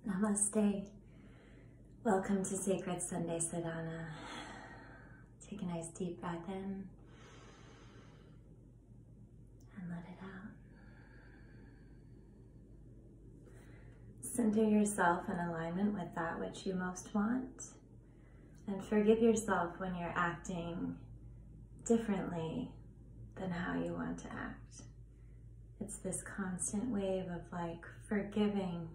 Namaste. Welcome to Sacred Sunday Sadhana. Take a nice deep breath in and let it out. Center yourself in alignment with that which you most want, and forgive yourself when you're acting differently than how you want to act. It's this constant wave of like forgiving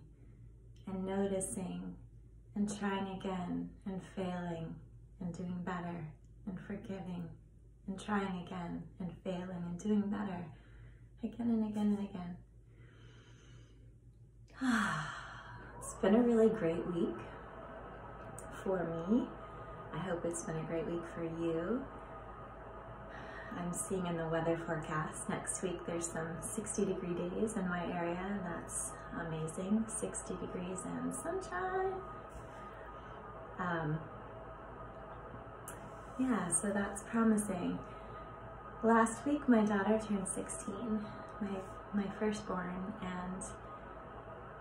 and noticing and trying again and failing and doing better and forgiving and trying again and failing and doing better again and again and again. It's been a really great week for me. I hope it's been a great week for you. I'm seeing in the weather forecast next week there's some 60-degree days in my area, and that's amazing. 60 degrees and sunshine. Yeah, so that's promising. Last week my daughter turned 16, my firstborn, and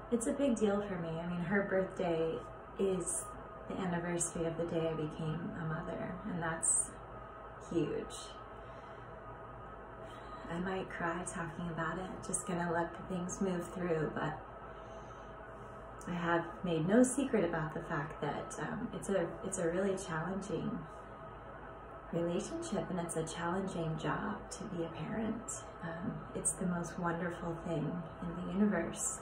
it's a big deal for me. I mean, her birthday is the anniversary of the day I became a mother, and that's huge. I might cry talking about it, just gonna let the things move through, but I have made no secret about the fact that it's a really challenging relationship, and it's a challenging job to be a parent. It's the most wonderful thing in the universe,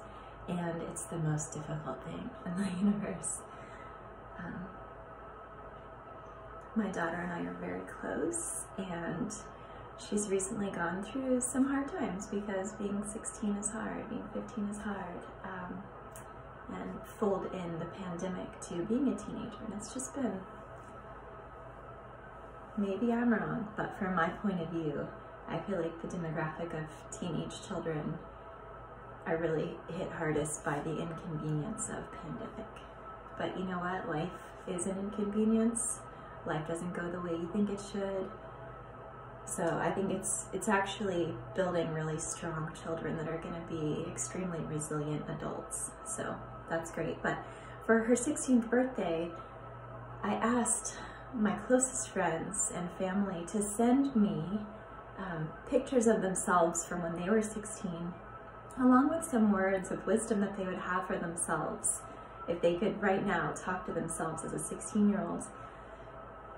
and it's the most difficult thing in the universe. My daughter and I are very close, and she's recently gone through some hard times because being 16 is hard, being 15 is hard, and fold in the pandemic to being a teenager. And it's just been, maybe I'm wrong, but from my point of view, I feel like the demographic of teenage children are really hit hardest by the inconvenience of pandemic. But you know what? Life is an inconvenience. Life doesn't go the way you think it should. So I think it's actually building really strong children that are going to be extremely resilient adults. So that's great. But for her 16th birthday, I asked my closest friends and family to send me pictures of themselves from when they were 16, along with some words of wisdom that they would have for themselves if they could right now talk to themselves as a 16-year-old.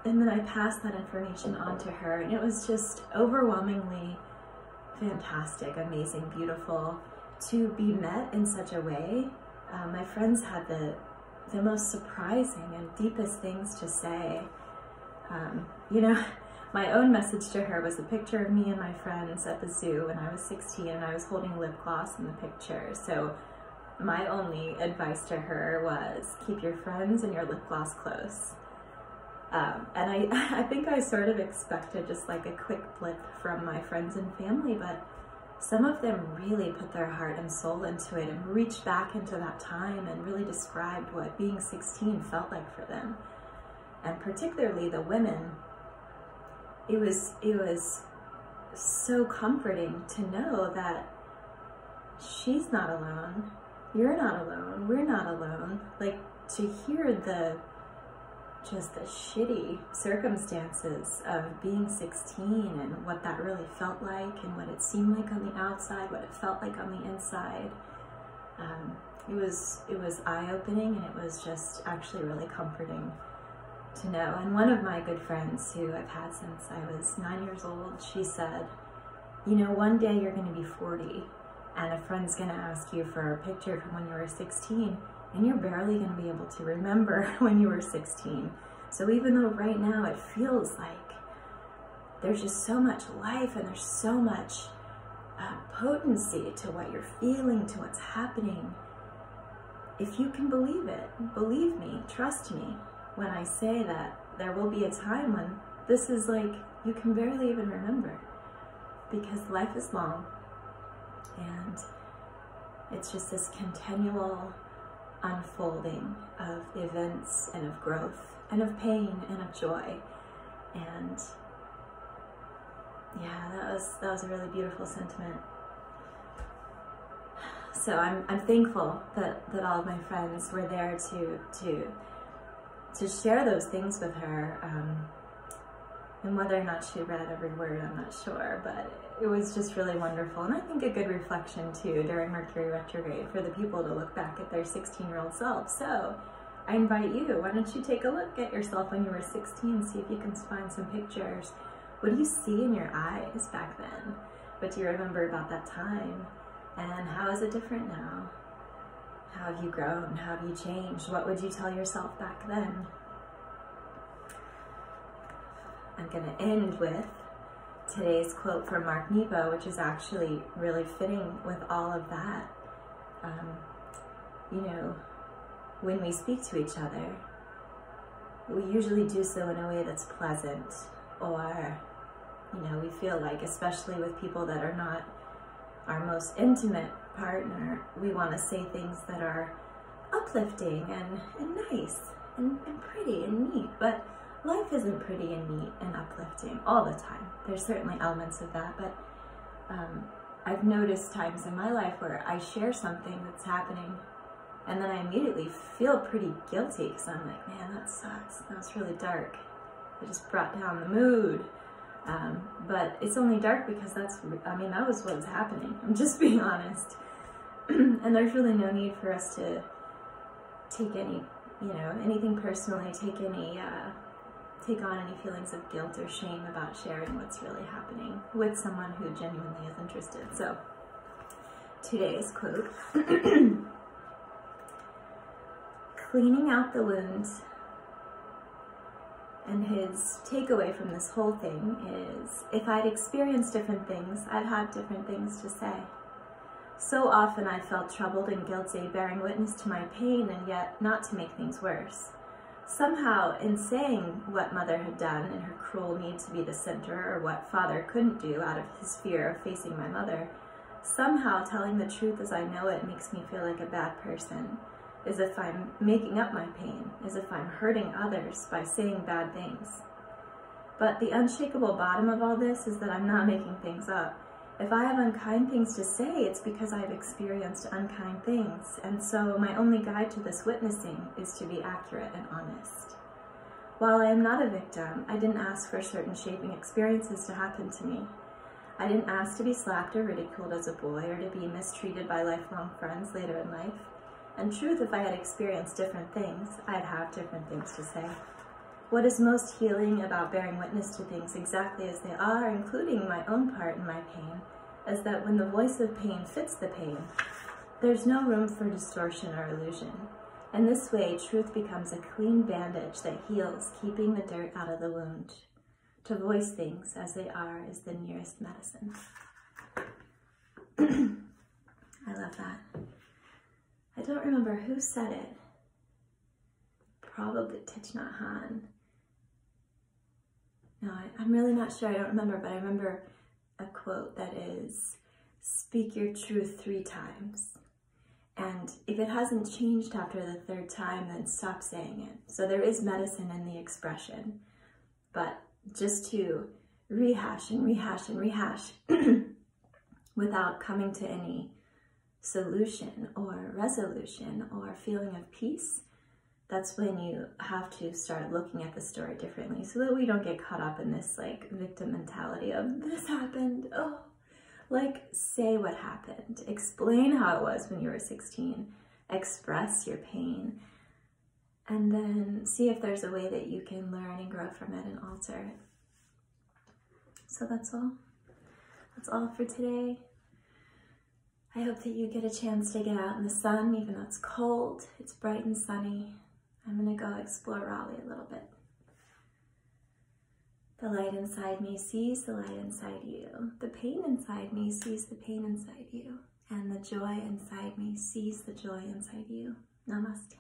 And then I passed that information on to her, and it was just overwhelmingly fantastic, amazing, beautiful to be met in such a way. My friends had the most surprising and deepest things to say. You know, my own message to her was a picture of me and my friends at the zoo when I was 16, and I was holding lip gloss in the picture. So my only advice to her was keep your friends and your lip gloss close. And I think I sort of expected just like a quick blip from my friends and family, but some of them really put their heart and soul into it and reached back into that time and really described what being 16 felt like for them. And particularly the women, it was so comforting to know that she's not alone, you're not alone, we're not alone. Like, to hear just the shitty circumstances of being 16 and what that really felt like and what it seemed like on the outside, what it felt like on the inside. It was eye-opening, and it was just actually really comforting to know. And one of my good friends who I've had since I was 9 years old, she said, you know, one day you're going to be 40 and a friend's going to ask you for a picture from when you were 16, and you're barely going to be able to remember when you were 16. So even though right now it feels like there's just so much life and there's so much potency to what you're feeling, to what's happening, if you can believe it, believe me, trust me, when I say that there will be a time when this is like you can barely even remember, because life is long, and it's just this continual unfolding of events and of growth and of pain and of joy. And yeah, that was a really beautiful sentiment. So I'm thankful that all of my friends were there to share those things with her. And whether or not she read every word, I'm not sure, but it was just really wonderful. And I think a good reflection too during Mercury retrograde for the people to look back at their 16-year-old self. So I invite you, why don't you take a look at yourself when you were 16, see if you can find some pictures. What do you see in your eyes back then? What do you remember about that time? And how is it different now? How have you grown? How have you changed? What would you tell yourself back then? I'm going to end with today's quote from Mark Nepo, which is actually really fitting with all of that. You know, when we speak to each other, we usually do so in a way that's pleasant, or, you know, we feel like, especially with people that are not our most intimate partner, we want to say things that are uplifting and nice and pretty and neat. But life isn't pretty and neat and uplifting all the time. There's certainly elements of that, but I've noticed times in my life where I share something that's happening and then I immediately feel pretty guilty because I'm like, man, that sucks. That's really dark. It just brought down the mood. But it's only dark because that was what was happening. I'm just being honest. And there's really no need for us to take any, you know, anything personally, take on any feelings of guilt or shame about sharing what's really happening with someone who genuinely is interested. So today's quote, cleaning out the wounds. And his takeaway from this whole thing is, if I'd experienced different things, I'd have different things to say. So often I felt troubled and guilty, bearing witness to my pain, and yet not to make things worse. Somehow, in saying what Mother had done in her cruel need to be the center, or what Father couldn't do out of his fear of facing my mother, somehow telling the truth as I know it makes me feel like a bad person, as if I'm making up my pain, as if I'm hurting others by saying bad things. But the unshakable bottom of all this is that I'm not making things up. If I have unkind things to say, it's because I've experienced unkind things, and so my only guide to this witnessing is to be accurate and honest. While I am not a victim, I didn't ask for certain shaping experiences to happen to me. I didn't ask to be slapped or ridiculed as a boy, or to be mistreated by lifelong friends later in life. And truth, if I had experienced different things, I'd have different things to say. What is most healing about bearing witness to things exactly as they are, including my own part in my pain, is that when the voice of pain fits the pain, there's no room for distortion or illusion. And this way, truth becomes a clean bandage that heals, keeping the dirt out of the wound. To voice things as they are is the nearest medicine. I love that. I don't remember who said it. Probably Thich Nhat Hanh. No, I'm really not sure. I don't remember, but I remember a quote that is, speak your truth 3 times. And if it hasn't changed after the 3rd time, then stop saying it. So there is medicine in the expression, but just to rehash and rehash and rehash without coming to any solution or resolution or feeling of peace, that's when you have to start looking at the story differently, so that we don't get caught up in this like victim mentality of this happened. Oh, like say what happened, explain how it was when you were 16, express your pain, and then see if there's a way that you can learn and grow from it and alter it. So that's all. That's all for today. I hope that you get a chance to get out in the sun, even though it's cold. It's bright and sunny. I'm gonna go explore Raleigh a little bit. The light inside me sees the light inside you. The pain inside me sees the pain inside you. And the joy inside me sees the joy inside you. Namaste.